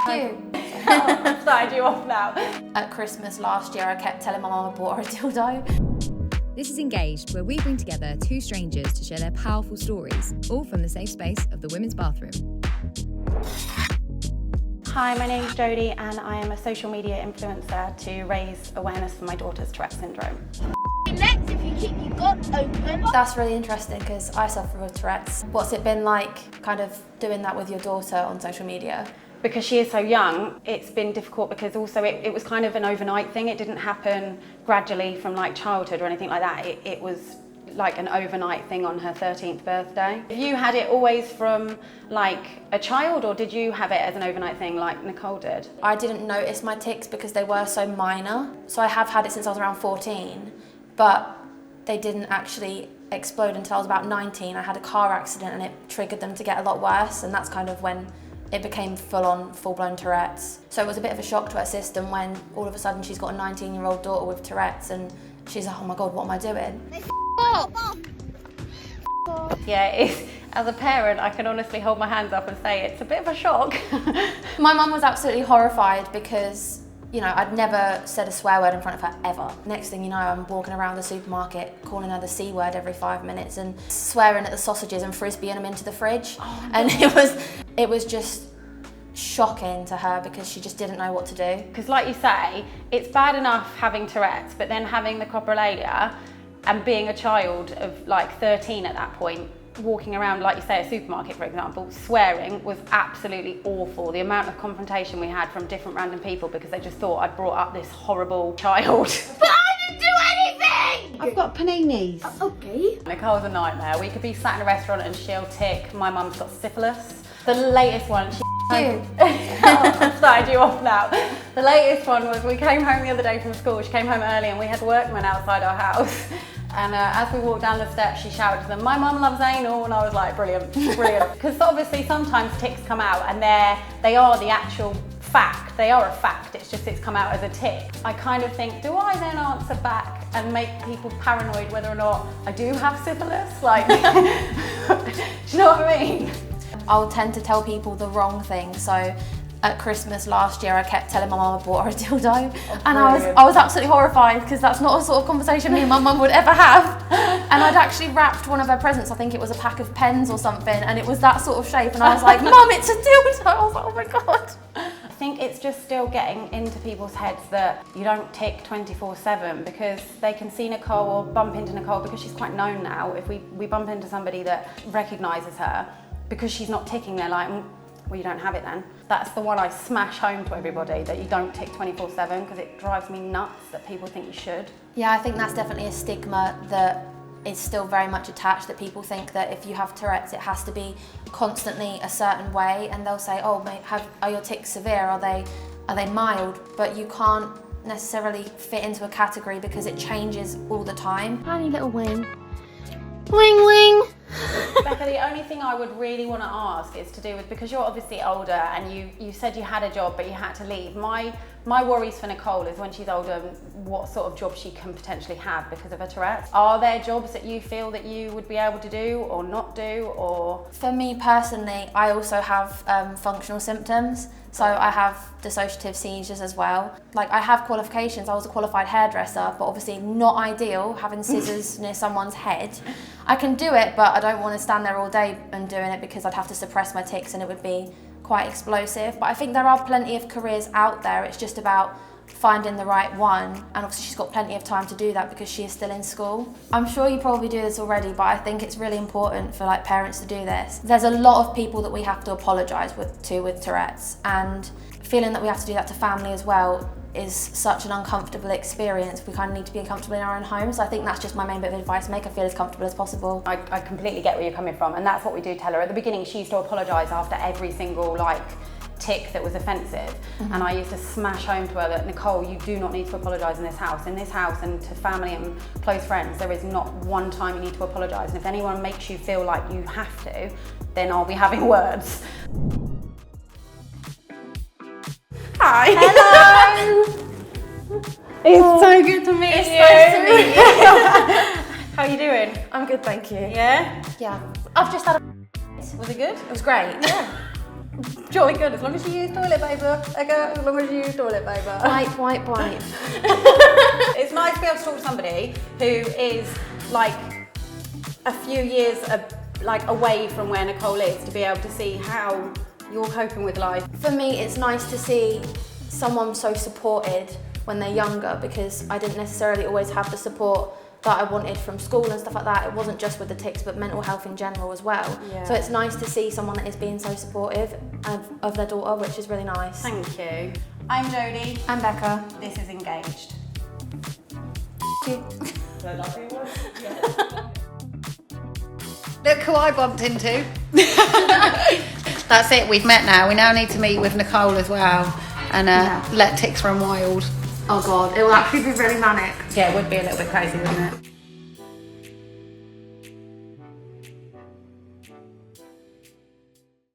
You. I've started you off now. At Christmas last year, I kept telling my mum I bought her a dildo. This is Engaged, where we bring together two strangers to share their powerful stories, all from the safe space of the women's bathroom. Hi, my name's Jodie and I am a social media influencer to raise awareness for my daughter's Tourette syndrome. Next, if you keep your gut open. That's really interesting because I suffer with Tourette's. What's it been like kind of doing that with your daughter on social media? Because she is so young, it's been difficult because also it was kind of an overnight thing. It didn't happen gradually from like childhood or anything like that. It was like an overnight thing on her 13th birthday. Have you had it always from like a child, or did you have it as an overnight thing like Nicole did? I didn't notice my tics because they were so minor. So I have had it since I was around 14, but they didn't actually explode until I was about 19. I had a car accident and it triggered them to get a lot worse, and that's kind of when it became full-blown Tourette's. So it was a bit of a shock to her system when all of a sudden she's got a 19-year-old daughter with Tourette's and she's like, oh my God, what am I doing? Yeah, as a parent, I can honestly hold my hands up and say it's a bit of a shock. My mum was absolutely horrified because, you know, I'd never said a swear word in front of her ever. Next thing you know, I'm walking around the supermarket calling her the C word every 5 minutes and swearing at the sausages and frisbeeing them into the fridge. Oh, and it was just shocking to her because she just didn't know what to do. Because like you say, it's bad enough having Tourette's, but then having the coprolalia and being a child of like 13 at that point, walking around, like you say, a supermarket, for example, swearing was absolutely awful. The amount of confrontation we had from different random people because they just thought I'd brought up this horrible child. But I didn't do anything! I've got paninis. Okay. Nicole's a nightmare. We could be sat in a restaurant and she'll tick. My mum's got syphilis. The latest one, You. I've started you off now. The latest one was we came home the other day from school. She came home early and we had workmen outside our house. And as we walked down the steps, she shouted to them, "My mum loves anal," and I was like, brilliant, brilliant. Because obviously sometimes tics come out and they are the actual fact. They are a fact, it's just it's come out as a tic. I kind of think, do I then answer back and make people paranoid whether or not I do have syphilis? Like, do you know what I mean? I'll tend to tell people the wrong thing. So at Christmas last year, I kept telling my mum I bought her a dildo. And I was absolutely horrified because that's not a sort of conversation me and my mum would ever have. And I'd actually wrapped one of her presents, I think it was a pack of pens or something, and it was that sort of shape. And I was like, Mum, it's a dildo. I was like, oh my God. I think it's just still getting into people's heads that you don't tick 24/7 because they can see Nicole or bump into Nicole because she's quite known now. If we bump into somebody that recognises her, because she's not ticking, they're like, well, you don't have it then. That's the one I smash home to everybody, that you don't tick 24/7 because it drives me nuts that people think you should. Yeah, I think that's definitely a stigma that is still very much attached, that people think that if you have Tourette's, it has to be constantly a certain way, and they'll say, oh, mate, are your tics severe? Are they mild? But you can't necessarily fit into a category because it changes all the time. Tiny little wing. Wing, wing. Becca, the only thing I would really want to ask is to do with, because you're obviously older and you said you had a job but you had to leave. My worries for Nicole is when she's older, what sort of job she can potentially have because of her Tourette's. Are there jobs that you feel that you would be able to do or not do, or? For me personally, I also have functional symptoms. So I have dissociative seizures as well. Like, I have qualifications. I was a qualified hairdresser, but obviously not ideal having scissors near someone's head. I can do it, but I don't want to stand there all day and doing it because I'd have to suppress my tics and it would be quite explosive. But I think there are plenty of careers out there. It's just about finding the right one, and obviously she's got plenty of time to do that because she is still in school. I'm sure you probably do this already, but I think it's really important for like parents to do this. There's a lot of people that we have to apologise with Tourette's, and feeling that we have to do that to family as well is such an uncomfortable experience. We kind of need to be comfortable in our own homes. So I think that's just my main bit of advice: make her feel as comfortable as possible. I completely get where you're coming from, and that's what we do tell her. At the beginning, she used to apologise after every single tick that was offensive, and I used to smash home to her that, Nicole, you do not need to apologise in this house and to family and close friends. There is not one time you need to apologise, and if anyone makes you feel like you have to, then I'll be having words. Hi. Hello. It's so good to meet you. It's nice to meet you. How are you doing? I'm good, thank you. Yeah? Yeah. I've just had Was it good? it was great. Yeah. Jolly good, as long as you use toilet paper. Okay, as long as you use toilet paper. Wipe. It's nice to be able to talk to somebody who is like a few years away from where Nicole is, to be able to see how you're coping with life. For me, it's nice to see someone so supported when they're younger, because I didn't necessarily always have the support that I wanted from school and stuff like that. It wasn't just with the tics, but mental health in general as well. Yeah. So it's nice to see someone that is being so supportive of their daughter, which is really nice. Thank you. I'm Jodie. I'm Becca. This is Engaged. Look who I bumped into. That's it, we've met now. We now need to meet with Nicole as well and let tics run wild. Oh God, it will actually be really manic. Yeah, it would be a little bit crazy, wouldn't it?